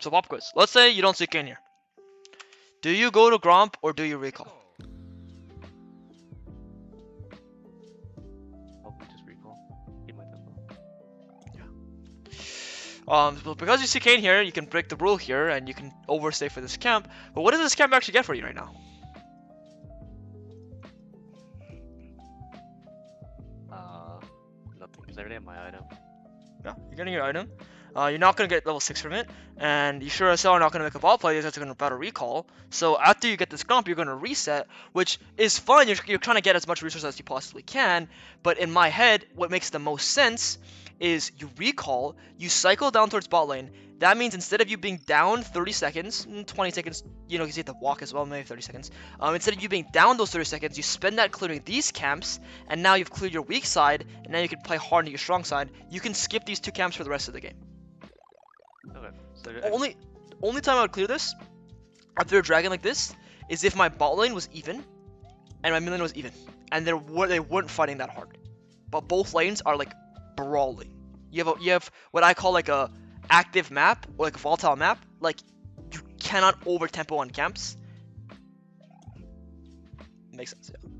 So pop quiz. Let's say you don't CK in here. Do you go to Gromp or do you recall? Probably just recall. Keep my tempo. Well, because you CK in here, you can break the rule here and you can overstay for this camp. But what does this camp actually get for you right now? Nothing, because I already have my item. Yeah, you're getting your item. You're not gonna get level 6 from it, and you sure as hell are not gonna make a ball play. You're just gonna battle recall. So after you get this Gromp, you're gonna reset, which is fun. You're trying to get as much resources as you possibly can. But in my head, what makes the most sense is you recall, you cycle down towards bot lane. That means instead of you being down 30 seconds, 20 seconds, you know, because you have to walk as well, maybe 30 seconds. Instead of you being down those 30 seconds, you spend that clearing these camps, and now you've cleared your weak side, and now you can play hard into your strong side. You can skip these 2 camps for the rest of the game. Okay. So Only time I would clear this after a dragon like this is if my bot lane was even and my mid lane was even, and they weren't fighting that hard. But both lanes are like brawling. You have what I call like a active map or like a volatile map. Like you cannot over tempo on camps. Makes sense, yeah.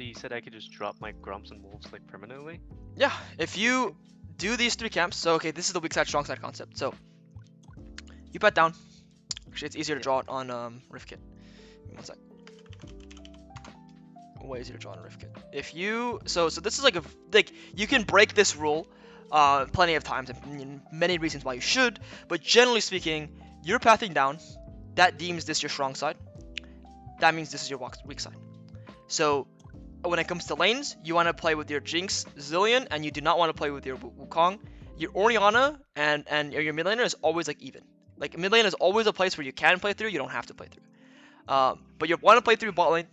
you said I could just drop my Grumps and Wolves like permanently? Yeah, if you do these 3 camps, so okay, this is the weak side, strong side concept. So you bet down. Actually, it's easier to draw it on Rift Kit. Give me 1 sec. Way easier to draw on Rift Kit. If you so this is like you can break this rule plenty of times, and many reasons why you should, but generally speaking, you're pathing down. That deems this your strong side. That means this is your weak side. So when it comes to lanes, you want to play with your Jinx, Zillion, and you do not want to play with your Wukong. Your Orianna and your mid laner is always like even. Like mid lane is always a place where you can play through, you don't have to play through. But you want to play through bot lane.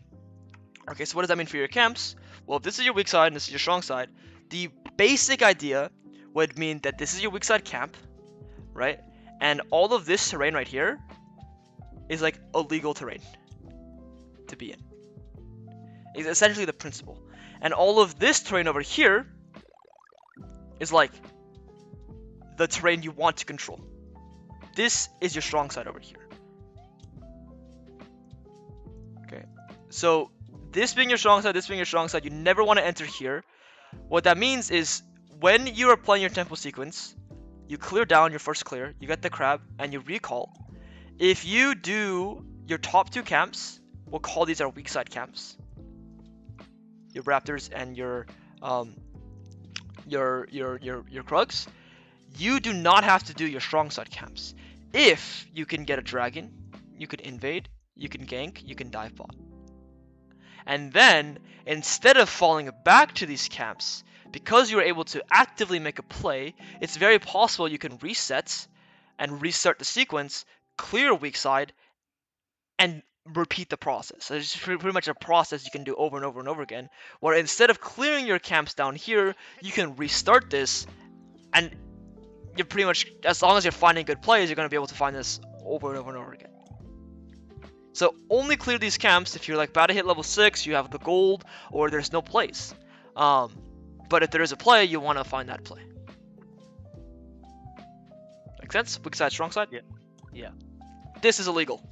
Okay, so what does that mean for your camps? Well, if this is your weak side and this is your strong side, the basic idea would mean that this is your weak side camp, right? And all of this terrain right here is like illegal terrain to be in. It's essentially the principle. And all of this terrain over here is like the terrain you want to control. This is your strong side over here. Okay, so this being your strong side, this being your strong side, you never want to enter here. What that means is when you are playing your tempo sequence, you clear down your first clear, you get the crab, and you recall. If you do your top 2 camps, we'll call these our weak side camps. Your Raptors and your Krugs, you do not have to do your strong side camps. If you can get a dragon, you can invade, you can gank, you can dive bot. And then, instead of falling back to these camps, because you're able to actively make a play, it's very possible you can reset and restart the sequence, clear weak side, and repeat the process. So it's pretty much a process you can do over and over and over again, where instead of clearing your camps down here, you can restart this, and you're pretty much, as long as you're finding good plays, you're going to be able to find this over and over and over again. So only clear these camps if you're like about to hit level 6, you have the gold, or there's no plays. But if there is a play, you want to find that play. Make sense? Weak side, strong side? Yeah. This is illegal.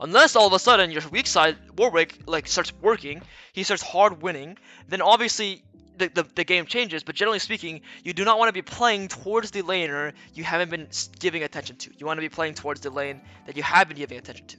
Unless all of a sudden your weak side, Warwick, like starts working, he starts hard winning, then obviously the game changes, but generally speaking, you do not want to be playing towards the laner you haven't been giving attention to. You want to be playing towards the lane that you have been giving attention to.